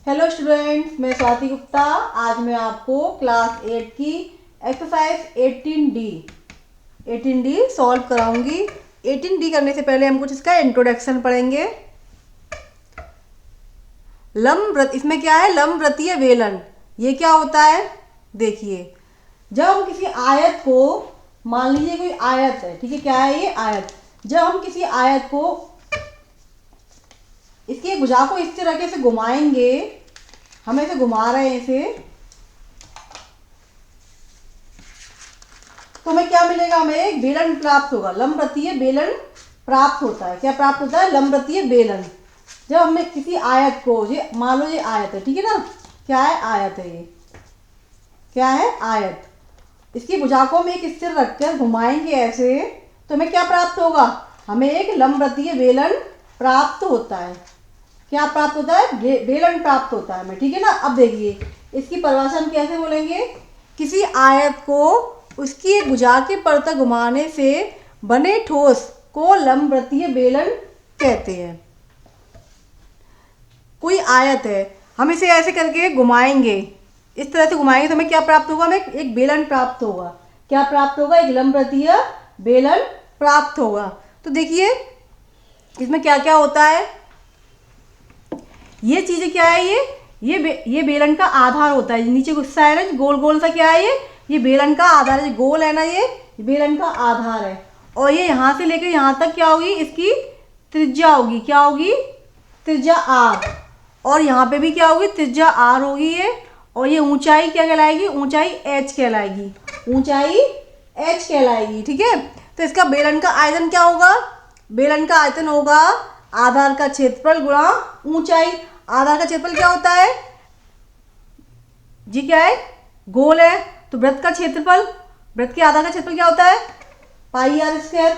Hello students, मैं स्वाति गुप्ता। आज मैं आपको क्लास 8 की एक्सरसाइज 18D सॉल्व कराऊंगी। 18D करने से पहले हम कुछ इसका इंट्रोडक्शन पढ़ेंगे। लंबवृत्त, इसमें क्या है? लंबवृत्तीय बेलन। ये क्या होता है? देखिए, जब हम किसी आयत को, मान लीजिए कोई आयत है, ठीक है, क्या है ये? आयत। जब हम किसी आयत को, इसकी भुजा को इस तरह से घुमाएंगे, हम ऐसे घुमा रहे हैं इसे, तो हमें क्या मिलेगा? हमें एक बेलन प्राप्त होगा। लंबवृत्तीय बेलन प्राप्त होता है। क्या प्राप्त होता है? लंबवृत्तीय बेलन। जब हमें किसी आयत को, ये मान लो ये आयत है, ठीक है ना? क्या है? आयत है ये। क्या है? आयत। इसकी भुजा को हम एक स्थिर रखकर घुमाएंगे ऐसे, तो हमें क्या प्राप्त होगा? हमें एक लंबवृत्तीय बेलन प्राप्त होता है। क्या प्राप्त होता है? बेलन प्राप्त होता है हमें, ठीक है ना? अब देखिए, इसकी परिभाषा हम कैसे बोलेंगे? किसी आयत को उसकी एक भुजा के परत घुमाने से बने ठोस को लंबवृत्तीय बेलन कहते हैं। कोई आयत है, हम इसे ऐसे करके घुमाएंगे, इस तरह से घुमाएंगे, तो हमें क्या प्राप्त होगा? हमें एक बेलन प्राप्त होगा। क्या प्राप्त होगा? एक लंबवृत्तीय बेलन प्राप्त होगा। तो देखिए, इसमें क्या क्या होता है। ये चीज़ें क्या है? ये बेलन का आधार होता है। नीचे गुस्सा है ना, गोल गोल सा, क्या है ये बेलन का आधार है। गोल है ना, ये बेलन का आधार है। और ये यहाँ से लेकर यहाँ तक क्या होगी? इसकी त्रिज्या होगी। क्या होगी? त्रिज्या आर। और यहाँ पे भी क्या होगी? त्रिज्या आर होगी ये। और ये ऊंचाई क्या कहलाएगी? ऊंचाई एच कहलाएगी। ऊंचाई एच कहलाएगी, ठीक है। तो इसका बेलन का आयतन क्या होगा? बेलन का आयतन होगा आधार का क्षेत्रफल गुणा ऊंचाई। आधार का क्षेत्रफल क्या होता है जी? क्या है? गोल है, तो वृत्त का क्षेत्रफल, वृत्त के आधार का क्षेत्रफल क्या होता है? पाई आर स्क्वायर।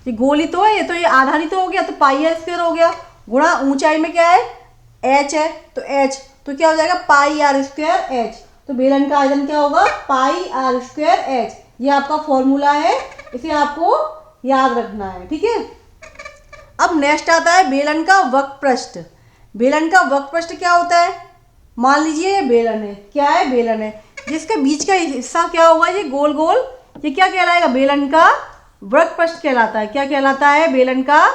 ये गोल ही तो है, ये तो ये आधार ही तो हो गया, तो पाई आर स्क्वायर हो गया। गुणा ऊंचाई में क्या है? एच है, तो एच, तो क्या हो जाएगा? पाई आर स्क्वायर एच। तो बेलन का आयतन क्या होगा? पाई आर स्क्वायर एच। ये आपका फॉर्मूला है, इसे आपको याद रखना है, ठीक है। अब नेक्स्ट आता है बेलन का वक्रपृष्ठ। बेलन का वक्रपृष्ठ क्या होता है? मान लीजिए ये बेलन है। क्या है? बेलन है, जिसके बीच का हिस्सा क्या होगा? ये गोल गोल, ये क्या कहलाएगा? बेलन का वक्रपृष्ठ कहलाता है। क्या कहलाता है? बेलन का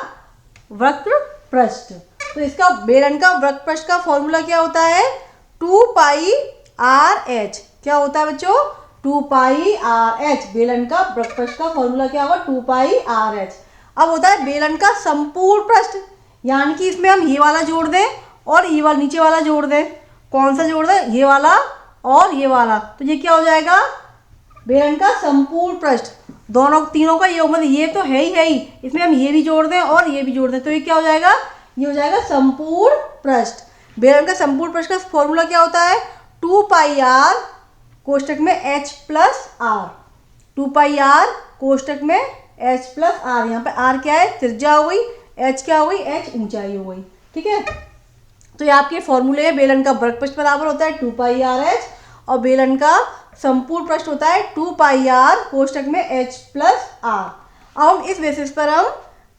वक्रपृष्ठ। तो इसका बेलन का वक्रपृष्ठ का फॉर्मूला क्या होता है? 2 पाई आर एच। क्या होता है बच्चों? 2 पाई आर एच। बेलन का वक्रपृष्ठ का फॉर्मूला क्या होगा? 2 पाई आर एच। अब होता है बेलन का संपूर्ण पृष्ठ, यानी कि इसमें हम ये वाला जोड़ दें और ये वाला नीचे वाला जोड़ दें। कौन सा जोड़ दें? ये वाला और ये वाला। तो ये क्या हो जाएगा? बेलन का संपूर्ण पृष्ठ। दोनों तीनों का ये मतलब ये तो है ही, इसमें हम ये भी जोड़ दें और ये भी जोड़ दें, तो ये क्या हो जाएगा? ये हो जाएगा संपूर्ण पृष्ठ। बेलन का संपूर्ण पृष्ठ का फॉर्मूला क्या होता है? 2 पाई आर कोष्टक में h plus r. 2 pi r कोष्टक में एच प्लस आर। यहाँ पे आर क्या है? त्रिज्या हो गई। एच क्या हो गई? एच ऊंचाई हो गई, ठीक है। तो ये आपके फॉर्मूले है। बेलन का वक्रपृष्ठ बराबर होता है 2 पाई आर एच, और बेलन का संपूर्ण पृष्ठ होता है 2 पाई आर कोष्टक में एच प्लस आर। अब हम इस बेसिस पर हम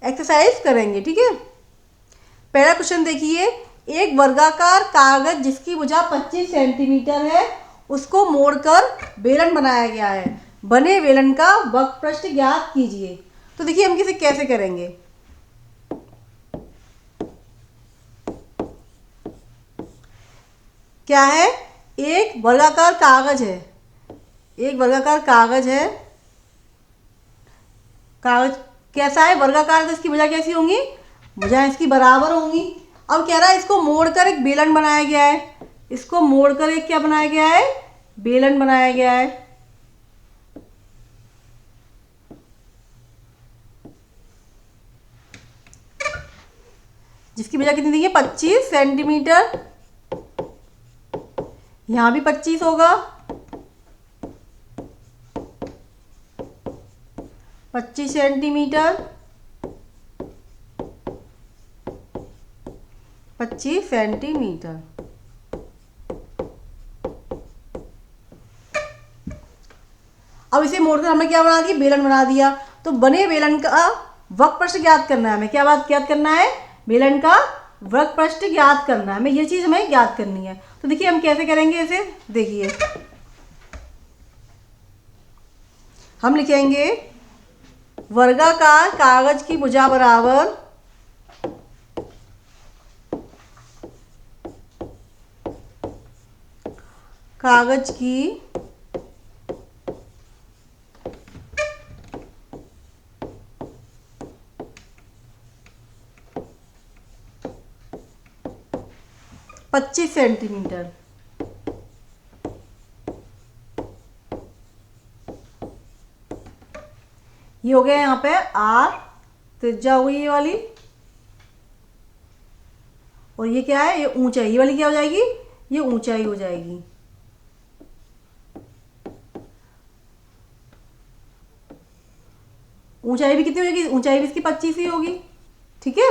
एक्सरसाइज करेंगे, ठीक है। पहला क्वेश्चन देखिए, एक वर्गाकार कागज जिसकी भुजा 25 सेंटीमीटर है, उसको मोड़कर बेलन बनाया गया है। बने बेलन का वक्रपृष्ठ ज्ञात कीजिए। तो देखिए, हम इसे कैसे करेंगे। क्या है? एक वर्गाकार कागज है, एक वर्गाकार कागज है। कागज कैसा है? वर्गाकार, तो इसकी भुजा कैसी होंगी? भुजा इसकी बराबर होंगी। अब कह रहा है इसको मोड़कर एक बेलन बनाया गया है। इसको मोड़कर एक क्या बनाया गया है? बेलन बनाया गया है। जिसकी भुजा कितनी दी है? 25 सेंटीमीटर। यहां भी 25 होगा, 25 सेंटीमीटर, 25 सेंटीमीटर। अब इसे मोड़कर हमने क्या बना दिया? बेलन बना दिया। तो बने बेलन का वक्रपृष्ठ ज्ञात करना है हमें। क्या बात ज्ञात करना है? बेलन का वक्र पृष्ठ ज्ञात करना है, हमें ये चीज़ हमें ज्ञात करनी है। तो देखिए हम कैसे करेंगे इसे, देखिए हम लिखेंगे वर्गाकार कागज की भुजा बराबर कागज की पच्चीस सेंटीमीटर। ये हो गया यहाँ पे आर, त्रिज्या हो गई ये वाली, और ये क्या है, ये ऊंचाई, ये वाली क्या हो जाएगी, ये ऊंचाई हो जाएगी। ऊंचाई भी कितनी होगी, ऊंचाई भी इसकी 25 ही होगी, ठीक है,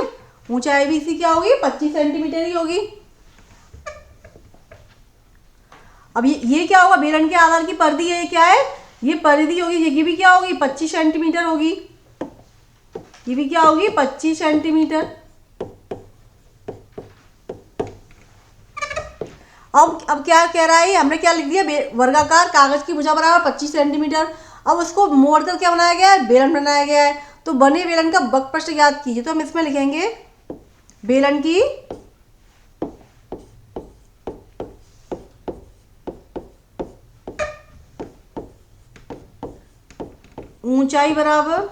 ऊंचाई भी इसकी क्या होगी, 25 सेंटीमीटर ही होगी। अब ये क्या होगा, बेलन के आधार की परिधि है, ये क्या है, ये परिधि होगी, ये भी क्या होगी, 25 सेंटीमीटर होगी, ये भी क्या होगी, 25 सेंटीमीटर। अब क्या कह रहा है, हमने क्या लिख दिया, वर्गाकार कागज की भुजा बराबर 25 सेंटीमीटर। अब उसको मोड़कर क्या बनाया गया है, बेलन बनाया गया है। तो बने बेलन का वक्र पृष्ठ ज्ञात कीजिए। तो हम इसमें लिखेंगे बेलन की ऊंचाई बराबर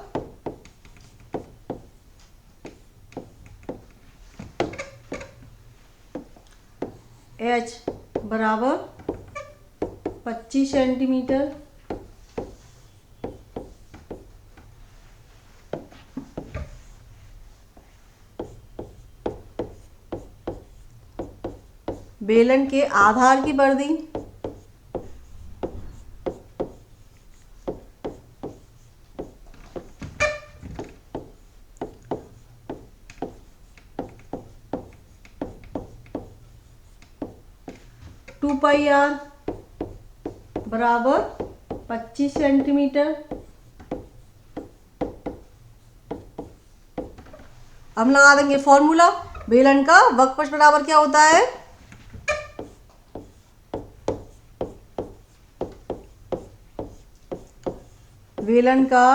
h बराबर 25 सेंटीमीटर। बेलन के आधार की परिधि टू पाई आर बराबर 25 सेंटीमीटर। हम लगा देंगे फॉर्मूला, बेलन का वक्र पृष्ठ बराबर क्या होता है, बेलन का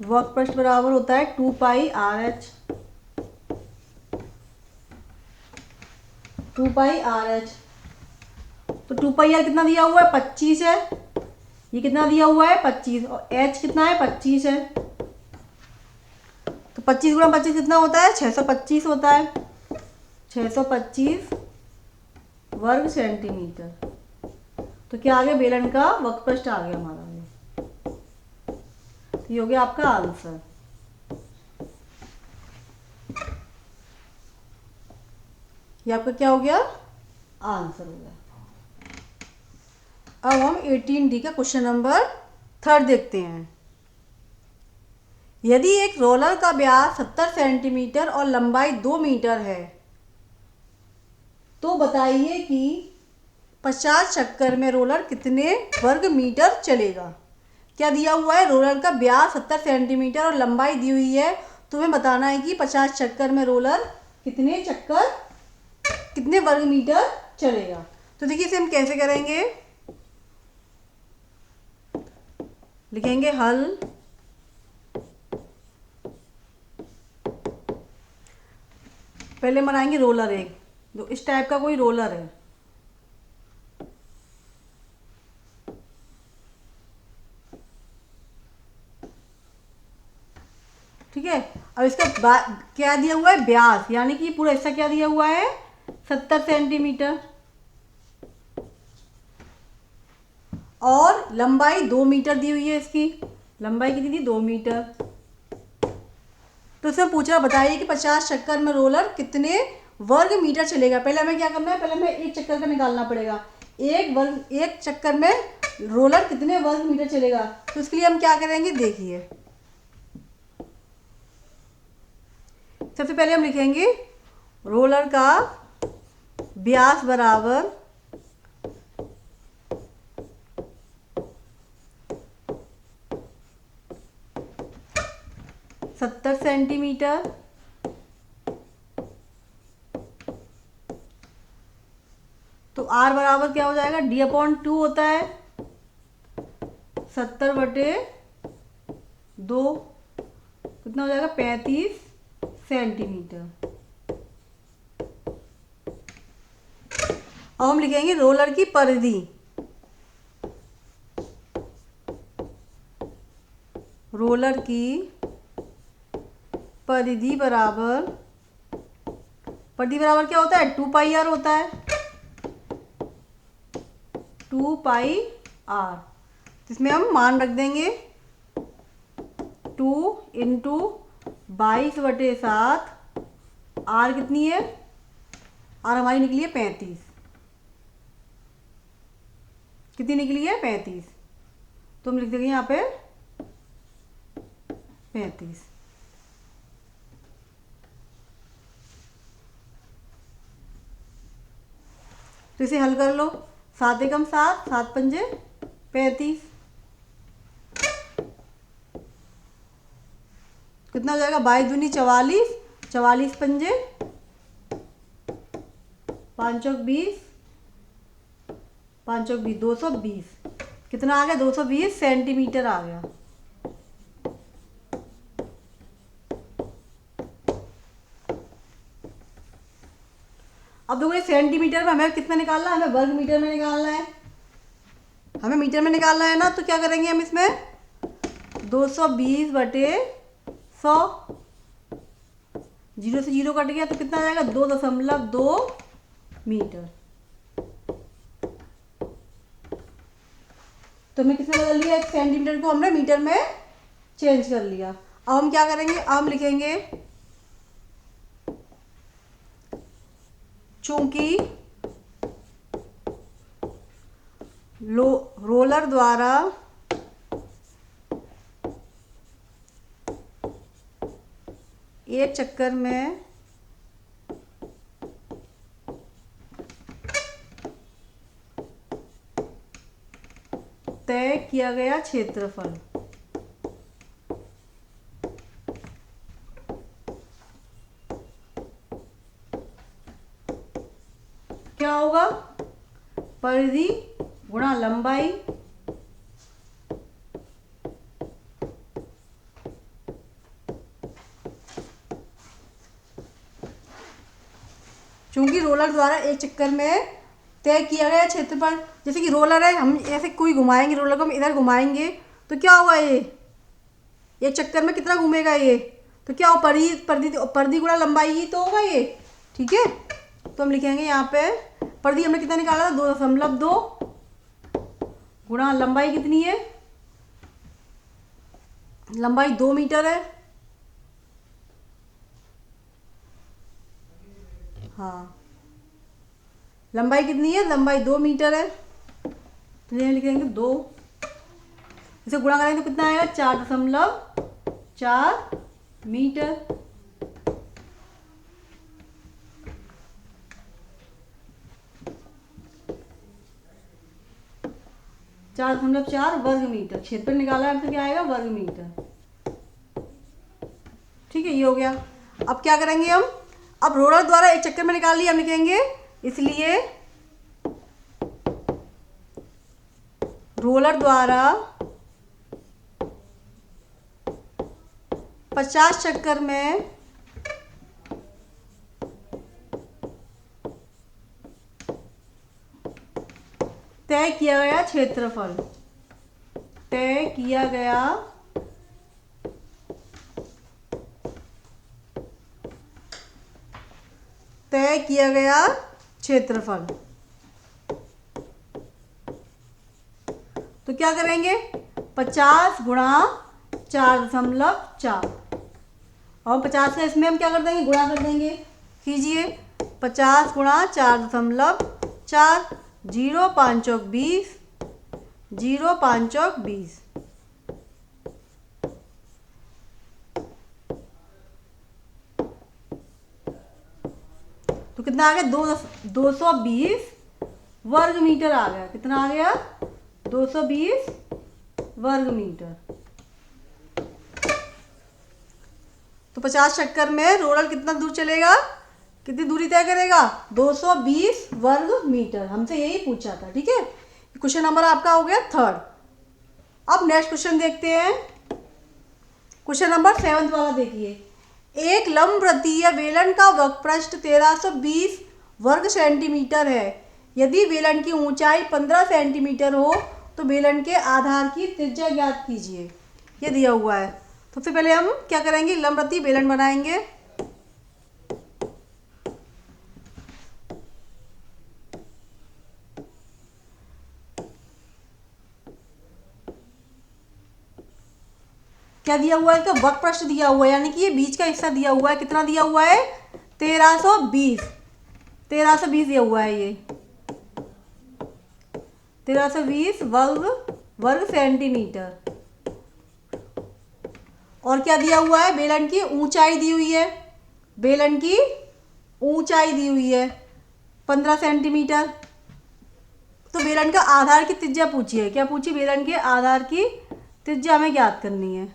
वक्र पृष्ठ बराबर होता है 2 pi R H, 2 pi R H. तो 2 पाई आर कितना दिया हुआ है, 25 है, ये कितना दिया हुआ है 25, और एच कितना है 25 है। तो 25 गुणा 25 कितना होता है, 625 होता है, 625 वर्ग सेंटीमीटर। तो क्या आ गया, बेलन का वक्र पृष्ठ आ गया हमारा ये। तो ये हो गया आपका आंसर। ये आपका क्या हो गया, आंसर हो गया। अब हम 18D का क्वेश्चन नंबर 3 देखते हैं। यदि एक रोलर का व्यास 70 सेंटीमीटर और लंबाई 2 मीटर है, तो बताइए कि 50 चक्कर में रोलर कितने वर्ग मीटर चलेगा। क्या दिया हुआ है, रोलर का व्यास 70 सेंटीमीटर और लंबाई दी हुई है, तुम्हें बताना है कि 50 चक्कर में रोलर कितने चक्कर, कितने वर्ग मीटर चलेगा। तो देखिए इसे हम कैसे करेंगे, लिखेंगे हल पहले बनाएंगे रोलर, एक जो इस टाइप का कोई रोलर है, ठीक है। अब इसका क्या दिया हुआ है, व्यास, यानी कि पूरा हिस्सा क्या दिया हुआ है 70 सेंटीमीटर, और लंबाई 2 मीटर दी हुई है, इसकी लंबाई कितनी थी 2 मीटर। तो इसमें पूछा, बताइए कि 50 चक्कर में रोलर कितने वर्ग मीटर चलेगा। पहले हमें क्या करना है, पहले हमें एक चक्कर का निकालना पड़ेगा, एक चक्कर में रोलर कितने वर्ग मीटर चलेगा। तो इसके लिए हम क्या करेंगे, देखिए सबसे पहले हम लिखेंगे रोलर का व्यास बराबर 70 सेंटीमीटर। तो R बराबर क्या हो जाएगा, D/2 होता है 70/2, कितना हो जाएगा 35 सेंटीमीटर। अब हम लिखेंगे रोलर की परिधि। रोलर की परिधि बराबर क्या होता है, 2πr होता है, 2πr। इसमें हम मान रख देंगे 2 इंटू 22/7, R कितनी है, R हमारी निकली है 35। कितनी निकली है 35, तो हम लिख देंगे यहाँ पे 35। तो इसे हल कर लो, 7 एकम 7, 7 पंजे 35, कितना हो जाएगा 22 दूनी 44, 44 पंजे 5 चौक 20, 5 चौक 20, 220। कितना आ गया, 220 सेंटीमीटर आ गया। अब देखो ये सेंटीमीटर में हमें कितना निकालना है, हमें वर्ग मीटर में निकालना है। हमें मीटर में निकालना है ना, तो क्या करेंगे हम इसमें 220/100, 0 से 0 कट गया तो कितना आ जाएगा 2.2 मीटर। तो हमने किसमें बदल लिया, एक सेंटीमीटर को हमने मीटर में चेंज कर लिया। अब हम क्या करेंगे, अब हम लिखेंगे चूंकि रोलर द्वारा एक चक्कर में तय किया गया क्षेत्रफल क्या होगा, परिधि गुणा लंबाई चूंकि रोलर द्वारा एक चक्कर में तय किया गया क्षेत्रफल, जैसे कि रोलर है, हम ऐसे कोई घुमाएंगे रोलर को, हम इधर घुमाएंगे तो क्या होगा, ये एक चक्कर में कितना घूमेगा ये, तो क्या हो परिधि गुणा लंबाई ही तो होगा ये। ठीक है, तो हम लिखेंगे यहाँ पे परिधि हमने कितना निकाला था 2.2 गुणा लंबाई कितनी है, लंबाई 2 मीटर है। हाँ, लंबाई कितनी है, लंबाई 2 मीटर है, तो ये लिखेंगे 2, इसे गुणा करेंगे तो कितना आएगा 4.4 मीटर। चार 4 वर्ग मीटर, क्षेत्रफल निकाला है तो क्या आएगा वर्ग मीटर। ठीक है, ये हो गया। अब क्या करेंगे हम, अब रोलर द्वारा एक चक्कर में निकाल लिया, हम लिखेंगे इसलिए रोलर द्वारा 50 चक्कर में तय किया गया क्षेत्रफल, तय किया गया क्षेत्रफल। तो क्या करेंगे 50 गुणा 4.4, और 50 का इसमें हम क्या कर देंगे गुणा कर देंगे। कीजिए 50 गुणा 4.4, 0 5 चौक 20, 0 5 चौक 20, तो कितना आ गया 220 वर्ग मीटर आ गया। कितना आ गया 220 वर्ग मीटर। तो 50 चक्कर में रोलर कितना दूर चलेगा, कितनी दूरी तय करेगा, 220 वर्ग मीटर। हमसे यही पूछा था, ठीक है। क्वेश्चन नंबर आपका हो गया थर्ड। अब नेक्स्ट क्वेश्चन देखते हैं। क्वेश्चन नंबर 7 वाला देखिए। एक लंबवृत्तीय बेलन का वक्रपृष्ठ 1320 वर्ग सेंटीमीटर है। यदि बेलन की ऊंचाई 15 सेंटीमीटर हो तो बेलन के आधार की त्रिज्या ज्ञात कीजिए। ये दिया हुआ है। सबसे पहले हम क्या करेंगे, लंबवृत्तीय बेलन बनाएंगे। क्या दिया हुआ है, इसका वक्रपृष्ठ दिया हुआ है, यानी कि ये बीच का हिस्सा दिया हुआ है। कितना दिया हुआ है, 1320 दिया हुआ है। ये 1320 वर्ग सेंटीमीटर। और क्या दिया हुआ है, बेलन की ऊंचाई दी हुई है। बेलन की ऊंचाई दी हुई है 15 सेंटीमीटर। तो बेलन का आधार की त्रिज्या पूछी है। क्या पूछी, बेलन के आधार की त्रिज्या हमें ज्ञात करनी है।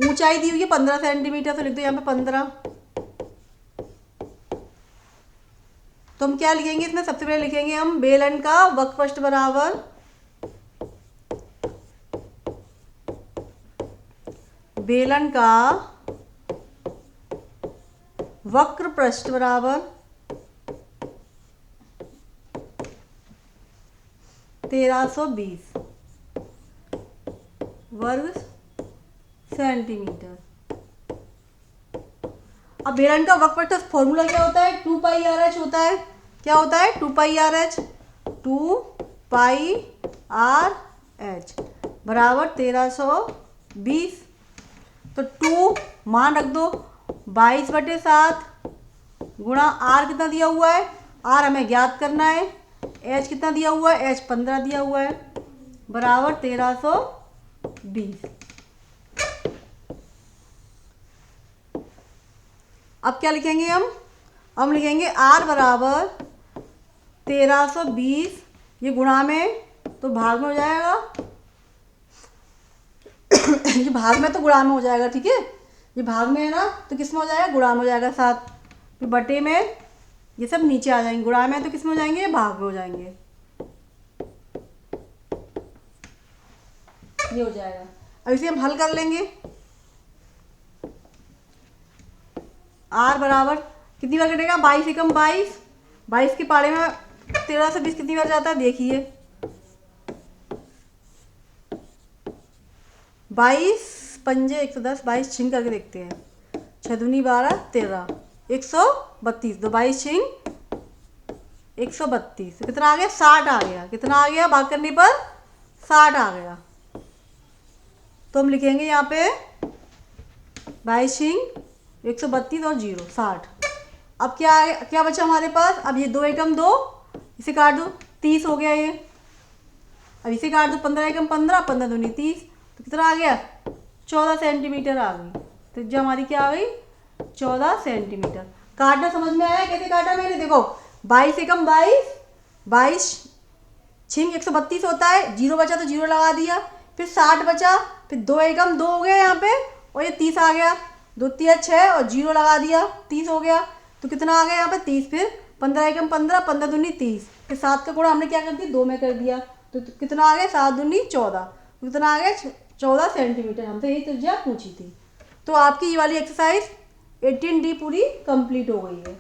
ऊंचाई दी हुई है 15 सेंटीमीटर, तो लिख दो यहाँ पे 15। तो हम क्या लिखेंगे इसमें, सबसे पहले लिखेंगे हम बेलन का वक्रपृष्ठ बराबर बेलन का वक्रपृष्ठ बराबर 1320 वर्ग सेंटीमीटर। अब बेलन का वक्रपृष्ठ फॉर्मूला क्या होता है, 2 पाई आर एच होता है। क्या होता है, 2 pi R H. 2 pi R H बराबर 1320। तो 2 मान रख दो, 22/7 गुणा आर कितना दिया हुआ है, आर हमें ज्ञात करना है। एच कितना दिया हुआ है, एच 15 दिया हुआ है, बराबर 1320। अब क्या लिखेंगे हम लिखेंगे आर बराबर 1320, ये गुणा में तो भाग में हो जाएगा ये भाग में तो गुणा में हो जाएगा, ठीक है। ये भाग में है ना, तो किस में हो जाएगा, गुणा में हो जाएगा 7। फिर बटे में ये सब नीचे आ जाएंगे। गुणा में तो किस में हो जाएंगे, भाग में हो जाएंगे। ये हो जाएगा। अब इसे हम हल कर लेंगे। आर बराबर कितनी बार कटेगा, 22 एकम 22। 22 के पारे में 1320 कितनी बार जाता है, देखिए 22 पंजे 110, 22 छिंग करके देखते हैं। 6 दूनी 12, 13, 132। 2 22 छिंग 132। तो कितना आ गया, 60 आ गया। कितना आ गया, भाग करने पर 60 आ गया। तो हम लिखेंगे यहाँ पे 22 छिंग 132 और 0 60। अब क्या बचा हमारे पास, अब ये 2 एकम 2, इसे काट दो, 30 हो गया ये। अब इसे काट दो, 15 एकम 15, 15 दूनी 30। तो कितना आ गया, 14 सेंटीमीटर आ गई। तो जो हमारी क्या आ गई, 14 सेंटीमीटर। काटना समझ में आया, कैसे काटा मैंने, देखो 22 एकम 22, 22 छिंग 132 होता है। 0 बचा तो 0 लगा दिया, फिर 60 बचा, फिर 2 एकम 2 हो गया यहाँ पे, और ये 30 आ गया। 2 3 6 और 0 लगा दिया, 30 हो गया। तो कितना आ गया यहाँ पे, 30। फिर 15 एकम 15, 15 दूनी 30। फिर 7 का गुणा हमने क्या कर दिया, 2 में कर दिया। तो कितना आ गया, 7 दूनी 14। तो कितना आ गया, 14 सेंटीमीटर। हमसे यही त्रिज्या पूछी थी। तो आपकी ये वाली एक्सरसाइज 18D पूरी कंप्लीट हो गई है।